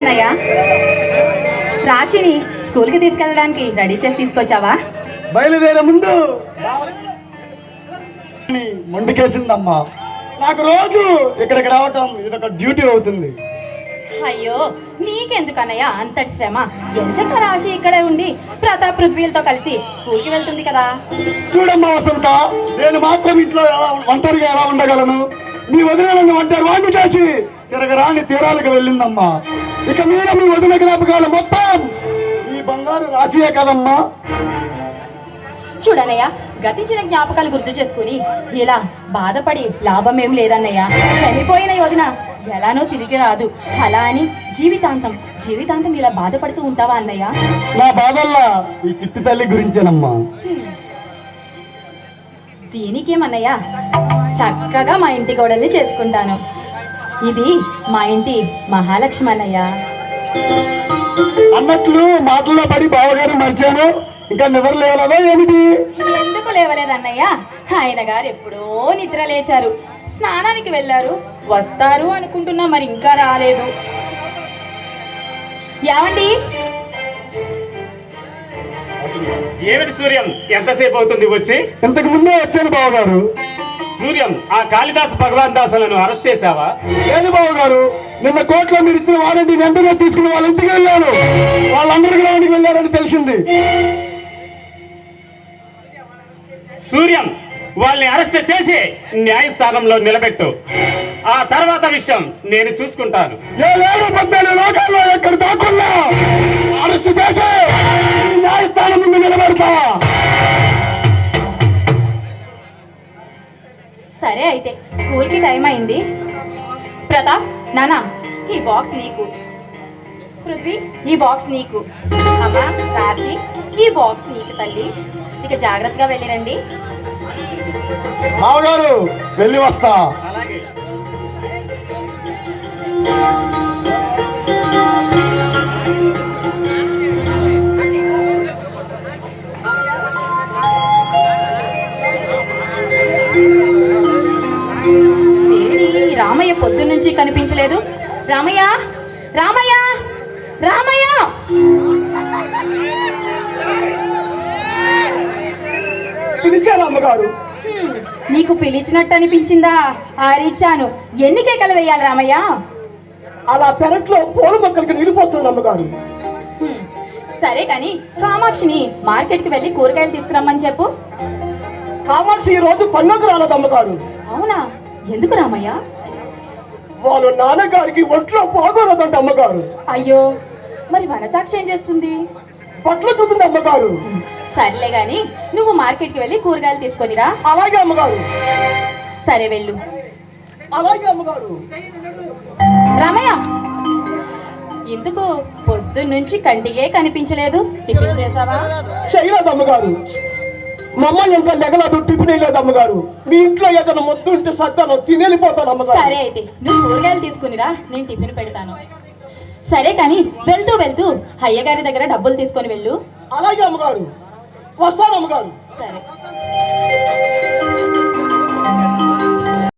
అన్నయ్య, రాశిని స్కూల్కి తీసుకెళ్ళడానికి రెడీ చేసి తీసుకొచ్చావా? బయలుదేరే ముందు మండుకేసిందమ్మా. నాకు రోజు ఇక్కడికి రావటం ఇదొక డ్యూటీ అవుతుంది. అయ్యో, నీకెందుకన్నయ్య అంతటి శ్రమ? ఎంచక్క రాశి ఇక్కడే ఉండి ప్రతాప్ పృథ్వీలతో కలిసి స్కూల్కి వెళ్తుంది కదా. చూడమ్మా వసంత, నేను మాత్రం ఇంట్లో ఒంటరిగా ఎలా ఉండగలను? మీ వదిలేలను ఒంటరి వాడిని చేసి తిరగరాని తీరాలకు వెళ్ళిందమ్మా. ఇక మీద మీ వదిన జ్ఞాపకాలు మొత్తం ఈ బంగారు రాశియే కదమ్మా. చూడన్నయ్య, గతించిన జ్ఞాపకాలు గుర్తు చేసుకుని ఇలా బాధపడి లాభం ఏం లేదన్నయ్య. చనిపోయిన వదిన ఎలానో తిరిగి రాదు. అలా అని జీవితాంతం ఇలా బాధపడుతూ ఉంటావా అన్నయ్య? నా బాధల్లా ఈ చిట్టి తల్లి గురించేనమ్మా. దీనికేమన్నయ్య, చక్కగా మా ఇంటి గోడల్ని చేసుకుంటాను. ఇది మా ఇంటి మహాలక్ష్మి అన్నయ్య. అన్నట్లు మాటల్లో పడి బావగారు మర్చాను. ఇంకా నిద్ర లేవలేదా ఏమిటి? ఎందుకు లేవలేదన్నయ్య? ఆయన గారు ఎప్పుడో నిద్ర లేచారు, స్నానానికి వెళ్ళారు. వస్తారు అనుకుంటున్నా, మరి ఇంకా రాలేదు. ఏమండి? ఏమిటి సూర్యం, ఎంతసేపు అవుతుంది వచ్చి? ఇంతకు ముందే వచ్చాను బావగారు. సూర్యం, ఆ కాళిదాస్ భగవాన్ దాసులను అరెస్ట్ చేశావా? లేదు బావగారు, నిన్న కోర్టులో మీరు ఇచ్చిన వారెంట్ వెంటనే తీసుకుని వాళ్ళ ఇంటికి వెళ్ళాను. వాళ్ళందరూ గ్రౌండ్కి వెళ్ళారని తెలిసింది. సూర్యం, వాళ్ళని అరెస్ట్ చేసి న్యాయస్థానంలో నిలబెట్టు. ఆ తర్వాత విషయం నేను చూసుకుంటాను. లోకాల్లో ఎక్కడ దాక్కున్నా అరెస్ట్ చేసి న్యాయస్థానం ముందు నిలబెడతా. సరే, అయితే స్కూల్కి టైం అయింది. ప్రతాప్, నానా, ఈ బాక్స్ నీకు. పృథ్వీ, ఈ బాక్స్ నీకు. అమ్మా రాశి, ఈ బాక్స్ నీకు తల్లి. ఇక జాగ్రత్తగా వెళ్ళిరండి. మామగారు, వెళ్ళి వస్తా. అలాగే. రామయ్య పొద్దున్నుంచి కనిపించలేదు. రామయ్య, రామయ్య, రామయ్య! పిలిచాను అమ్మగారు. నీకు పిలిచినట్టు అనిపించిందా? ఆరిచ్చాను. ఎన్ని కేకలు వేయాలి రామయ్య? అలా పెరట్లో పూల మొక్కలకి నీళ్ళు పోస్తుంది అమ్మగారు. సరే కాని కామాక్షిని మార్కెట్కి వెళ్ళి కూరగాయలు తీసుకురమ్మని చెప్పు. కామాక్షి ఈ రోజు పనులకు రాలేదు అమ్మగారు. అవునా? ఎందుకు రామయ్య? వాళ్ళ నాన్నగారికి ఒంట్లో బాగోలేదంట అమ్మగారు. అయ్యో, మరి వనచాక్షి ఏం చేస్తుంది? బట్టలు తుతుంది అమ్మగారు. సర్లే గాని నువ్వు మార్కెట్కి వెళ్ళి కూరగాయలు తీసుకొనిరా. అలాగే అమ్మగారు. సరే, వెళ్ళు. అలాగే అమ్మగారు. రామయ్య, ఎందుకు పొద్దున్నుంచి కంటికే కనిపించలేదు? టిఫిన్ చేసావా? చేయలేదు అమ్మగారు. మా అమ్మ ఇంకా లెగలేదు, టిఫిన్ వేయలేదు అమ్మగారు. మీ ఇంట్లో ఏదైనా మొత్తం ఉంటే సత్తాను తినేళ్ళిపోతాను అమ్మగారు. సరే, అయితే నువ్వు కూరగాయలు తీసుకునిరా, నేను టిఫిన్ పెడతాను. సరే కానీ వెళ్తూ వెళ్తూ అయ్యగారి దగ్గర డబ్బులు తీసుకొని వెళ్ళు. అలాగే అమ్మగారు, వస్తాను అమ్మగారు. సరే.